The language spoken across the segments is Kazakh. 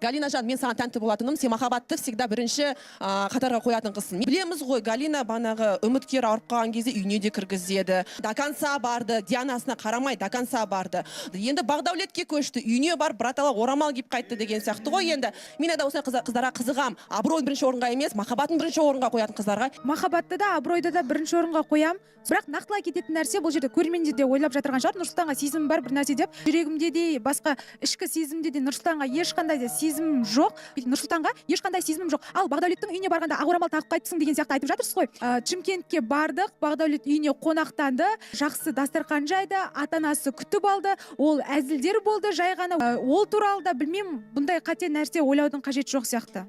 Галина жан, мен саған тәнті болатыным, сен махаббатты всегда бірінші қатарға қоятын қызсың. Білеміз ғой, Галина банағы үміткер ауырып қалған кезде үйіне де кіргізеді. До конца барды, Дианасына қарамай до конца барды. Енді Бақдәулетке көшті, үйіне барып, братала орамал киіп қайтты деген сияқты ғой. Енді мен да осындай қыздарға қызығам. Абыройын бірінші орынға емес, махаббатын бірінші орынға қоятын қыздарға. Махаббатты да, абыройды да бірінші орынға қоям. Бірақ нақтылай кететін нәрсе, бұл жерде көрерменде де ойлап жатырған шығар, Нұрсұлтанға сезім бар бір нәрсе деп. Жүрегімде де, басқа ішкі сезімде де Нұрсұлтанға ешқандай да сезімім жоқ. Нұрсұлтанға ешқандай сезімім жоқ. Ал Бақдәулеттің үйіне барғанда ақ-орамал тағып қайтыпсың деген сияқты айтып жатырсыз ғой. Шымкентке бардық, Бақдәулет үйіне қонақтанды, жақсы дастархан жайды, ата-анасы күтіп алды. Ол әзілдер болды, жай ғана ол туралы да білмеймін, бұндай қате нәрсе ойлаудың қажеті жоқ сияқты.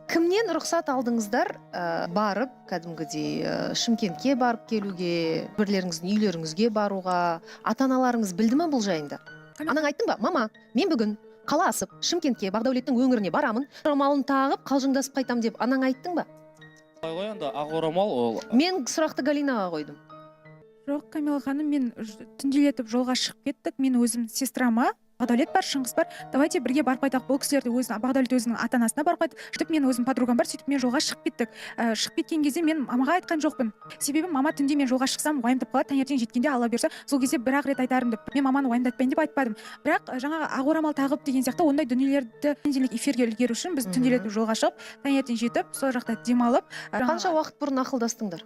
Кімнен рұқсат алдыңыздар барып, кәдімгідей Шымкентке барып келуге, бірлеріңіздің үйлеріңізге баруға, ата-аналарыңыз білді ме бұл жайында? Анаң айттың ба, мама, мен бүгін қала асып, Шымкентке, Бақдәулеттің өңіріне барамын, орамалын тағып, қалжыңдасып қайтам деп анаң айттың ба? Енді ақ орамал ол. Мен сұрақты Галинаға қойдым. Жоқ, Камила ханым, мен түнделетіп жолға шығып кеттік. Мен өзім сестрама, Бақдәулет бар, Шыңғыс бар. Давайте бірге барып қайтақ. Бұл кісілерді Бақдәулет өзінің ата-анасына барып қайтып, сөйтіп мен өзім подругам бар, сөйтіп мен жолға шығып кеттік. Шығып кеткен кезде мен мамаға айтқан жоқпын. Себебі мама түнде мен жолға шықсам уайымдап қалады, таңертең жеткенде Алла бұйырса, сол кезде бір-ақ рет айтарым деп. Мен маманы уайымдатпайын деп айтпадым. Бірақ жаңағы ақ орамал тағып деген сияқты ондай дүниелерді понедельник эфирге үлгеру үшін біз түнделетіп жолға шығып, таңертең жетіп, сол жақта демалып. Қанша уақыт бұрын ақылдастыңдар?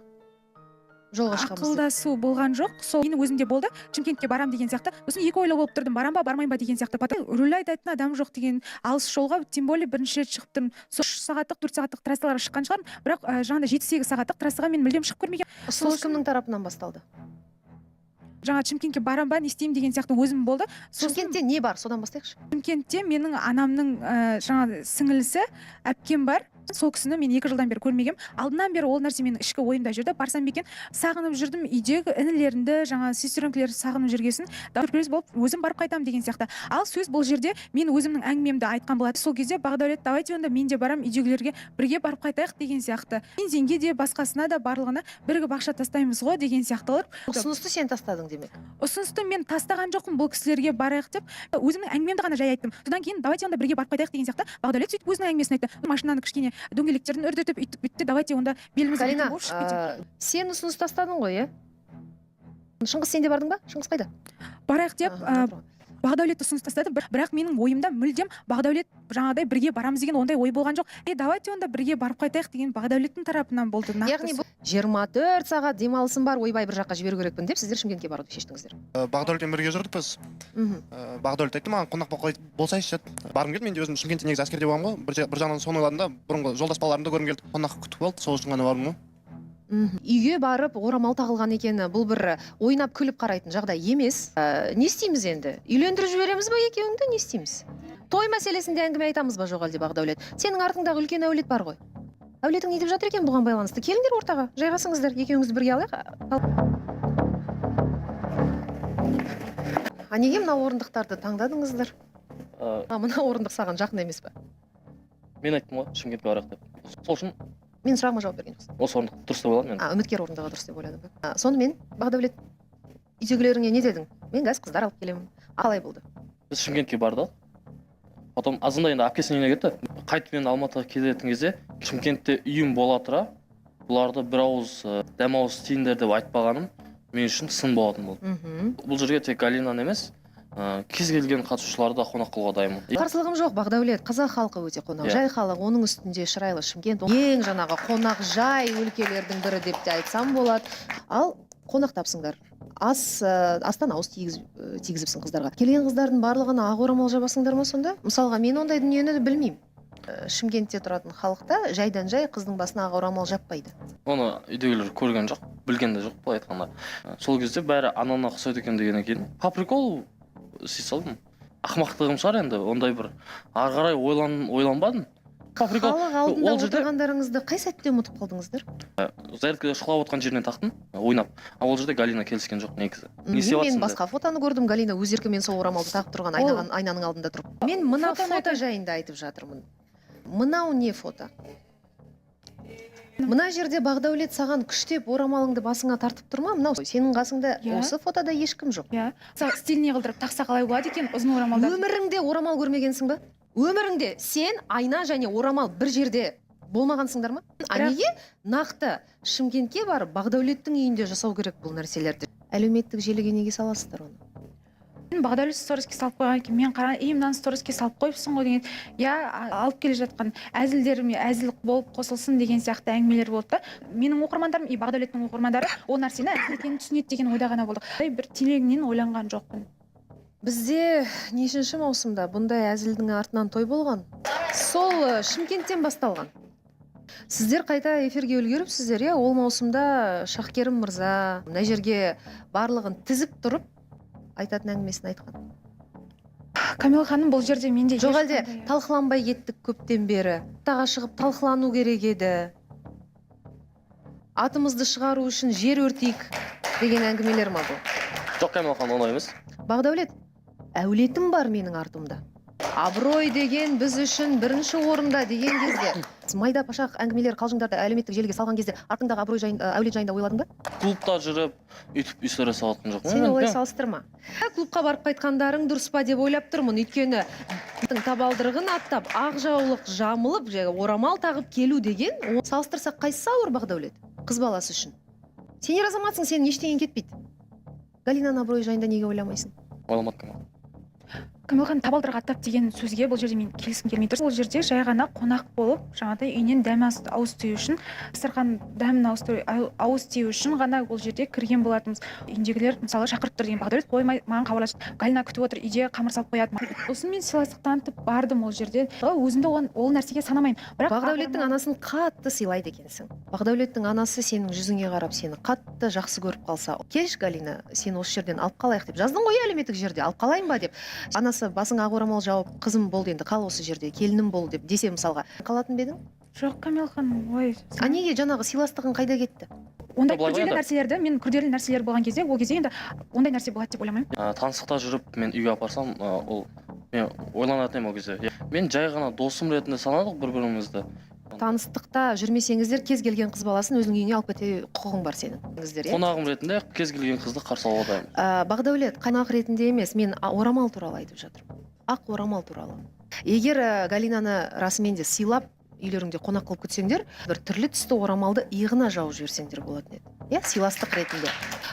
Жолға шығамыз. Ақылдасу болған жоқ. Сол менің өзімде болды. Шымкентке барам деген сияқты. Сосын екі ойлы болып тұрдым. Барам ба, бармайын ба деген сияқты. Потом рөль айтатын адам жоқ деген алыс жолға тем более бірінші рет шығып тұрмын. Сол 3 сағаттық, 4 сағаттық трассаларға шыққан шығармын. Бірақ жаңағыдай 7-8 сағаттық трассаға мен мүлдем шығып көрмегенмін. Ұсыныс кімнің тарапынан басталды? Жаңа Шымкентке барам ба, не істеймін деген сияқты өзім болды. Шымкентте не бар? Содан бастайықшы. Шымкентте менің анамның жаңа сіңілісі, әпкем бар. Сол кісіні мен 2 жылдан бері көрмегем. Алдынан бері ол нәрсе менің ішкі ойымда жүрді. Барсам бекен, сағынып жүрдім, үйдегі інілерімді, жаңа сестренкелерді сағынып жүргесін, сюрприз болып өзім барып қайтам деген сияқты. Ал сөз бұл жерде мен өзімнің әңгімемді айтқан болады. Сол кезде Бақдәулет, давайте онда мен де барам, үйдегілерге бірге барып қайтайық деген сияқты. Бензинге де басқасына да барлығына бірігіп ақша тастаймыз ғой деген сияқтылар. Ұсынысты сен тастадың демек. Ұсынысты мен тастаған жоқпын, бұл кісілерге барайық деп. Өзімнің әңгімемді ғана жай айттым. Содан кейін давайте онда бірге барып қайтайық деген сияқты. Бақдәулет сөйтіп өзінің әңгімесін айтты. Машинаны кішкене дөңгелектерін үрдетіп үйтіп давайте онда белімізге Галина, сен ұсыныс тастадың ғой, Шыңғыс сен де бардың ба? Шыңғыс қайда? Барайық деп Бақдәулет ұсыныс тастады, бірақ менің ойымда мүлдем Бақдәулет жаңағыдай бірге барамыз деген ондай ой болған жоқ. Давайте онда бірге барып қайтайық деген Бақдәулеттің тарапынан болды. Яғни 24 сағат демалысым бар, ойбай бір жаққа жіберу керекпін деп сіздер Шымкентке баруды шештіңіздер. Бақдәулетпен бірге жүрдік біз. Бақдәулет айтты маған қонақ болсайшы деді. Барғым келді, мен де өзім Шымкентте негізі әскерде болғанмын ғой. Бір жағынан соны ойладым да, бұрынғы жолдас балаларымды көргім келді. Қонақ күтіп алды, сол үшін ғана бардым ғой. Үйге барып орамал тағылған екені бұл бір ойнап күліп қарайтын жағдай емес. Не істейміз енді? Үйлендіріп жібереміз ба екеуіңді, не істейміз? Той мәселесінде әңгіме айтамыз ба жоқ әлде Бақдәулет? Сенің артыңдағы үлкен әулет бар ғой. Әулетің не деп жатыр екен бұған байланысты? Келіңдер ортаға, жайғасыңыздар, екеуіңізді бірге алайық. Неге мына орындықтарды таңдадыңыздар? Мына орындық саған жақын емес пе? Мен айттым ғой, Шымкентке барайық деп. Сол үшін мен сұрағыма жауап берген жоқсың. осы орындық дұрыс деп ойладым мен. Үміткер орындығы дұрыс деп ойладым. Сонымен Бақдәулет, үйдегілеріңе не дедің? Мен қазір қыздар алып келемін. Қалай болды? Біз Шымкентке бардық. Потом азында енді әпкесінің үйіне кетті. Қайтып мен Алматыға келетін кезде Шымкентте үйім бола тұра, бұларды бір ауыз дәм ауыз тиіңдер деп айтпағаным мен үшін сын болатын болды. Бұл жерге тек Галинаны емес, кез келген қатысушыларды қонақ қылуға дайынмын. Қарсылығым жоқ, Бақдәулет, қазақ халқы өте қонақжай халық, оның үстінде шырайлы Шымкент, ең жаңағы қонақжай өлкелердің бірі деп те айтсам болады. Ал қонақ тапсыңдар. Астан ауыз тигізіпсің қыздарға. Келген қыздардың барлығына ақ орамал жабасыңдар ма сонда? Мысалға, мен ондай дүниені білмеймін. Шымкентте тұратын халықта жайдан жай қыздың басына ақ орамал жаппайды. Оны үйдегілер көрген жоқ, білген де жоқ, былай айтқанда. Сол кезде бәрі анана ұқсайды екен дегеннен кейін по приколу істей салдым. Ақымақтығым шығар енді, ондай бір ары қарай ойланбадым. Халық алдында отырғандарыңызды қай сәтте ұмытып қалдыңыздар? Зарядкада шұқылап отқан жерінен тақтым, ойнап. Ол жерде Галина келіскен жоқ негізі. Мен басқа фотоны көрдім, Галина өз еркімен сол орамалды тағып тұрған айнаның алдында тұрып. Мен мына фото жайында айтып жатырмын. Мынау не фото? Мына жерде Бақдәулет саған күштеп орамалыңды басыңа тартып тұрма? Мынау сенің қасыңда осы фотода ешкім жоқ. Стиліне қылдырып тақса қалай болады екен ұзын орамалдар? Өміріңде орамал көрмегенсің ба? Өміріңде сен айна және орамал бір жерде болмағансыңдар ма? Неге нақты Шымкентке барып Бақдәулеттің үйінде жасау керек бұл нәрселерді? Әлеуметтік желіге неге саласыздар оны? Бақдәулет сториске салып қойған екен, мен мынаны сториске салып қойыпсың ғой деген, алып келе жатқан әзілдеріме әзіл болып қосылсын деген сияқты әңгімелер болды да. Менің оқырмандарым, Бақдәулеттің оқырмандары ол нәрсені әзіл екенін түсінеді деген ойда ғана болдық. Бір телегінен ойланған жоқпын. Бізде нешінші маусымда бұндай әзілдің артынан той болған? Сол Шымкенттен басталған. Сіздер қайта эфирге үлгеріпсіздер, ол маусымда Шақкерім мырза мына жерге барлығын тізіп тұрып айтатын әңгімесін айтқан. Камила ханым, бұл жерде менде жоқ әлде талқыланбай кеттік көптен бері. Таға шығып талқылану керек еді. Атымызды шығару үшін жер өртейік деген әңгімелер ма бұл? Жоқ, Камила ханым, оңай емес. Бақдәулет, әулетім бар менің артымда. Абырой деген біз үшін бірінші орында деген кезде майда пашақ әңгімелер қалжыңдарды әлеуметтік желіге салған кезде артыңдағы абырой жайында, әулет жайында ойладың ба? Клубта жүріп, үйтіп история салатын жоқ. Сен олай салыстырма. Клубқа барып қайтқандарың дұрыс па деп ойлап тұрмын. Өйткені табалдырығын аттап, ақ жаулық жамылып, орамал тағып келу деген, салыстырсақ қайсысы ауыр Бақдәулет? Қыз баласы үшін. Сен ер азаматсың, сен ештеңең кетпейді. Галинаның абыройы жайында неге ойламайсың? Ойламадым. Камила ханым, табалдырық аттап деген сөзге бұл жерде мен келісім келмей тұр. Ол жерде жай ғана қонақ болып, жаңағыдай үйінен дәм ауыз тию үшін, дастархан дәмін ауыз тию үшін ғана бұл жерде кірген болатынбыз. Үйіндегілер мысалы шақырып тұр деген Бақдәулет қоймай маған хабарласып, Галина күтіп отыр, үйде қамыр салып қояды. Сосын мен сыйластық танытып бардым ол жерде. Өзімді ол нәрсеге санамаймын. Бірақ Бақдәулеттің анасын қатты сыйлайды екенсің. Бақдәулеттің анасы сенің жүзіңе қарап сені қатты жақсы көріп қалса, келші Галина, сені осы жерден алып қалайық деп жаздың ғой әлеуметтік жерде, алып қалайын ба деп. Анасы басыңа ақ орамал жауып, қызым болды енді, қал осы жерде, келінім бол деп десе мысалға, қалатын ба едің? жоқ, Камила ханым, ой. Неге жаңағы сыйластығың қайда кетті? Ондай күрделі нәрселерді, мен күрделі нәрселер болған кезде, ол кезде енді ондай нәрсе болады деп ойламаймын. Таныстықта жүріп, мен үйге апарсам, ол мен ойланатын едім ол кезде. Мен жай ғана досым ретінде санадық бір-бірімізді. Таныстықта жүрмесеңіздер, кез келген қыз баласын өзінің үйіне алып кете құқығың бар сенің. Қонағым ретінде кез келген қызды қарсы алуға дайынмын. Бақдәулет, қонақ ретінде емес, мен орамал туралы айтып жатырмын. Ақ орамал туралы. Егер Галинаны расымен де сыйлап, үйлеріңде қонақ қылып күтсеңдер, бір түрлі түсті орамалды иығына жауып жіберсеңдер болатын еді. Сыйластық ретінде.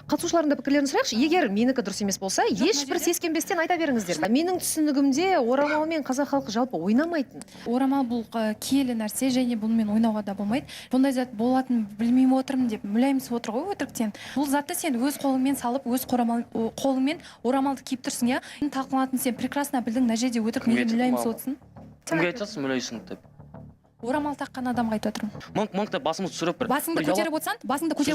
Қатысушылардың да пікірлерін сұрайықшы. Егер менікі дұрыс емес болса, ешбір сескенбестен айта беріңіздер. Менің түсінігімде орамалмен қазақ халқы жалпы ойнамайтын. Орамал бұл киелі нәрсе, және бұнымен ойнауға да болмайды. Бұндай зат болатынын білмеймін отырмын деп мүләйімсіп отыр ғой өтіріктен. Бұл затты сен өз қолыңмен салып, өз қолыңмен орамалды киіп тұрсың, иә? Талқыланатын сен прекрасно білдің, мына жерде өтірік неге мүләйімсіп отырсың? Кімге айтасың мүләйсің деп? Орамал таққан адамға айтып отырмын. Мыңқ деп басымызды түсіріп бір. Басыңды көтеріп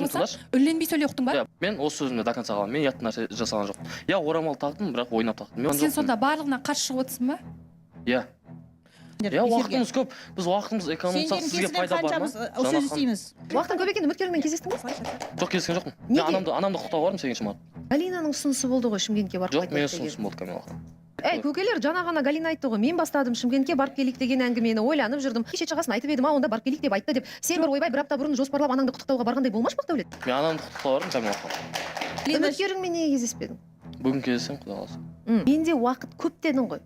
отырсаң, үленбей сөйлей ұқтың ба? Мен осы сөзімді до конца қаламын. Мен ұят нәрсе жасаған жоқпын. Орамал тақтым, бірақ ойнап тақтым. Сен сонда барлығына қарсы шығып отырсың ба? Иә. Уақытымыз көп. Біз уақытымыз экономисақ, сізге пайда бар ма? Сөз істейміз. Уақытың көп екен, үміткеріңмен кездестің ба? Жоқ, кездескен жоқпын. Мен анамды құттықтауға бардым сен шамалы. Галинаның ұсынысы болды ғой Шымкентке барып жоқ, менің ұсынысым болды Камила. Көкелер, жаңа ғана Галина айтты ғой, мен бастадым Шымкентке барып келейік деген әңгімені, ойланып жүрдім. Кеше шығасын айтып едім, онда барып келейік деп айтты деп. Сен бір ойбай, бір апта бұрын жоспарлап анаңды құттықтауға барғандай болмаш Бақдәулет? Мен анамды құттықтауға бардым Камила. Үміткеріңмен неге кездеспедің? Бүгін кездесем, құдай қаласа. Менде уақыт көп дедің ғой.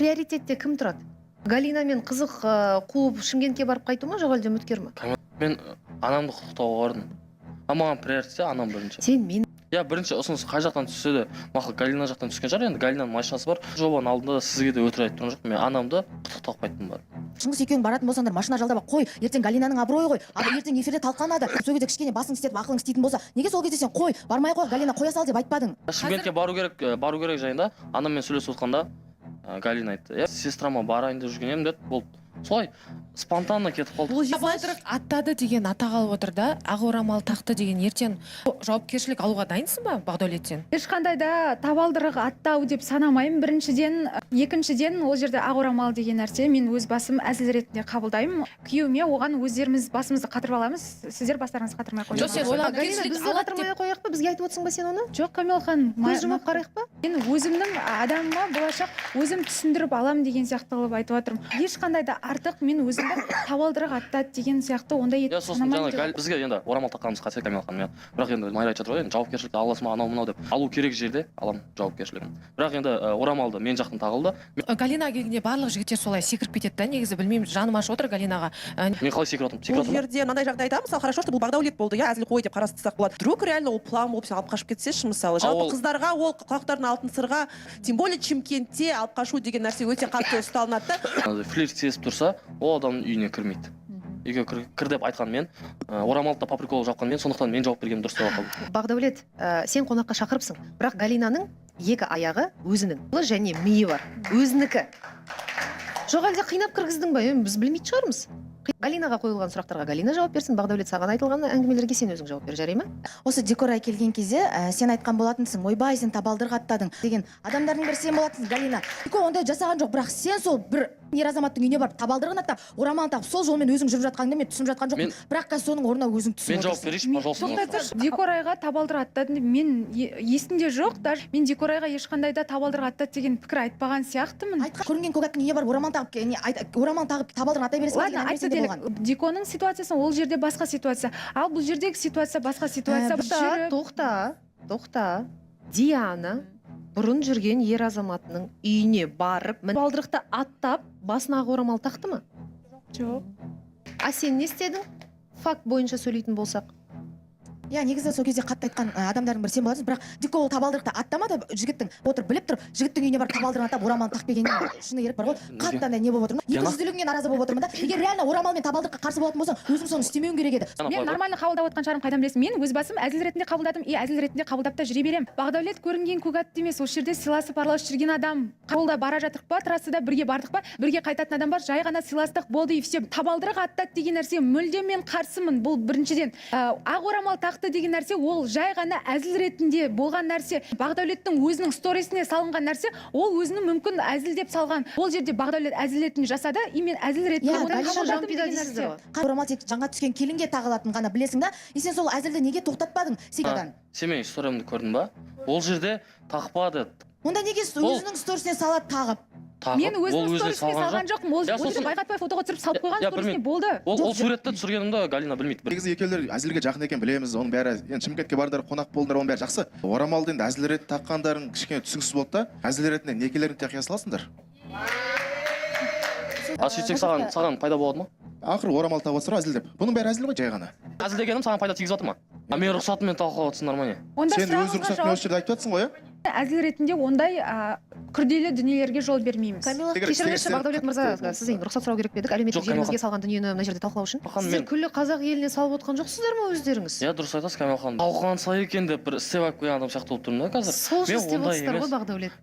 Приоритетте кім тұрады? Галина мен қызық қуып Шымкентке барып қайту ма, жоқ әлде үміткер ма? Мен анамды құттықтауға бардым. Маған приоритетте анам бірінші. Сен мен бірінші ұсыныс қай жақтан түссе де, мақұл Галина жақтан түскен шығар, енді Галинаның машинасы бар. Жобаның алдында да сізге де өтірік айтып тұрған жоқ. Мен анамды құттықтап қайттым бар. Шыңғыс екеуің баратын болсаңдар, машина жалдап қой, ертең Галинаның абыройы ғой. Ертең эфирде талқыланады. Сол кезде кішкене басың істетіп, ақылың істейтін болса, неге сол кезде сен қой, бармай қой, Галина қоя сал деп айтпадың? Шымкентке бару керек жайында анаммен сөйлесіп отқанда Галина айтты. Сестрама барайын деп жүрген едім деді. Болды. Солай спонтанно кетіп қалды. Бұл табалдырық аттады деген ата қалып отыр да, ақ орамал тақты деген ертең жауапкершілік алуға дайынсың ба Бақдәулеттен? Ешқандай да табалдырық аттау деп санамаймын. Біріншіден, екіншіден ол жерде ақ орамал деген нәрсе мен өз басым әзіл ретінде қабылдаймын. Күйеуіме оған өздеріміз басымызды қатырып аламыз, сіздер бастарыңызды қатырмай қойыңыз. Жоқ, сен ойлап Галина, бізді қатырмай қояйық па? Бізге айтып отырсың ба сен оны? Жоқ, Камила ханым, көз жұмып қарайық па? мен өзімнің адамыма болашақ өзім түсіндіріп алам деген сияқты қылып айтып отырмын. Ешқандай да артық мен өзім адамдар табалдырық аттады деген сияқты ондай иә сосын жаңағы бізге енді орамал таққанымыз қате Камила ханым, иә. Бірақ енді Майра айтып жатыр ғой, енді жауапкершілікті аласың ба анау мынау деп. Алу керек жерде аламын жауапкершілігін. Бірақ енді орамалды мен жақтан тағылды. Галинаға келгенде барлық жігіттер солай секіріп кетеді да, негізі білмеймін, жаным ашып отыр Галинаға. Мен қалай секіріп бұл отырмын? жерде мынандай жағдайда мысалы хорошо что бұл бағдаулет болды, иә, әзіл қой деп қарастырсақ болады. Вдруг реально ол план болып сен алып қашып кетсеші мысалы. Жалпы қыздарға ол құлақтардың алтын сырға, тем более Шымкентте алып қашу деген нәрсе өте қатты ұсталынады да. Флирт сезіп тұрса, ол адамның үйіне кірмейді. Үйге кір деп айтқан мен, орамалды по приколу жапқан мен, сондықтан мен жауап бергенім дұрыс деп қалдым. Бақдәулет, сен қонаққа шақырыпсың, бірақ Галинаның екі аяғы өзінің және миы бар, өзінікі. Жоқ әлде қинап кіргіздің ба? Біз білмейтін шығармыз. Галинаға қойылған сұрақтарға Галина жауап берсін, Бақдәулет саған айтылған әңгімелерге сен өзің жауап бер, жарай ма? Осы декорға келген кезде сен айтқан болатынсың, ойбай сен табалдырық аттадың деген адамдардың бірі сен болатынсың, Галина. Деко ондай жасаған жоқ, бірақ сен сол бір ер азаматтың үйіне барып табалдырығын аттап, орамалын тағып, сол жолмен өзің жүріп жатқаныңды мен түсініп жатқан жоқпын. Бірақ қазір соның орнына өзің түсініп Мен жауап берейінші, пожалуйста. тоқтай тұршы, декорайға табалдырық аттадым деп мен есімде жоқ, даже мен декорайға ешқандай да табалдырық аттады деген пікір айтпаған сияқтымын. Көрінген көк аттың үйіне барып орамал тағып табалдырығын аттай бересің. Ладно, айтса делік, Деконың ситуациясы ол жерде басқа ситуация, ал бұл жердегі ситуация басқа ситуация. Тоқта. Диана бұрын жүрген ер азаматының үйіне барып, табалдырықты аттап, басына ақ орамал тақты ма? Жоқ. А сен не істедің? Факт бойынша сөйлейтін болсақ. Иә, негізі сол кезде қатты айтқан адамдардың бірі сен боласың, бірақ Дико ол табалдырықты аттамады, жігіттің отыр біліп тұр, жігіттің үйіне барып табалдырығын аттап орамалын тағып келгенде шыны керек бар ғой. Қатты андай не болып отырмын. Екіжүзділігіңнен наразы болып отырмын да. Егер реально орамал мен табалдырыққа қарсы болатын болсаң, өзің соны істемеуің керек еді. Мен нормально қабылдап отқан шығармын, қайдан білесің? Мен өз басым әзіл ретінде қабылдадым, әзіл ретінде қабылдап та жүре беремін. Бақдәулет көрінген көк атты емес, осы жерде сыйласып араласып жүрген адам. Жолда бара жатырық па, трассада бірге бардық па, бірге қайтатын адам бар, жай ғана сыйластық болды и все. Табалдырық аттады деген нәрсе мүлдем мен қарсымын. Бұл біріншіден. Ақ орамал тақты деген нәрсе ол жай ғана әзіл ретінде болған нәрсе. Бақдәулеттің өзінің сторисіне салынған нәрсе, ол өзінің мүмкін әзіл деп салған. Ол жерде Бақдәулет әзіл ретінде жасады, и мен әзіл ретінде одан қабылдадым деген нәрсе. Орамал тек жаңа түскен келінге тағылатын ғана білесің да. И сен сол әзілді неге тоқтатпадың Сегадан? Сен менің историямды көрдің ба? Ол жерде тақпады. Онда неге өзінің сторисіне салады тағып? Мен өзінің сторисіне салған жоқпын. Ол жерде байқатпай фотоға түсіріп салып қойған сторисіне болды. Ол суретті түсіргенімді Галина білмейді. Негізі екеулер әзілге жақын екен білеміз, оның бәрі енді Шымкентке бардар, қонақ болдыңдар, оның бәрі жақсы. Орамалды енді әзіл рет таққандарың кішкене түсініксіз болды да, әзіл ретінде некелерін тақия саласыңдар. Сөйтсек саған пайда болады ма? Ақыры орамал тағып отырсыңдар әзіл деп. Бұның бәрі әзіл ғой, жай ғана. Әзіл дегенім саған пайда тигізіп жатыр ма? Мен рұқсатыммен талқылап отырсыңдар ма не? Сен өз рұқсатыңмен осы жерде айтып жатсың ғой, иә? Әзіл ретінде ондай күрделі дүниелерге жол бермейміз. Кешіріңізші Бақдәулет мырза, сізден рұқсат сұрау керек пе едік? Әлеуметтік желімізге салған дүниені мына жерде талқылау үшін. Сіздер күллі қазақ еліне салып отқан жоқсыздар ма өздеріңіз? Иә, дұрыс айтасыз Камила ханым. Талқыланса екен деп бір істеп алып қойған адам сияқты болып тұрмын да қазір. Сол үшін істеп отырсыздар ғой Бақдәулет.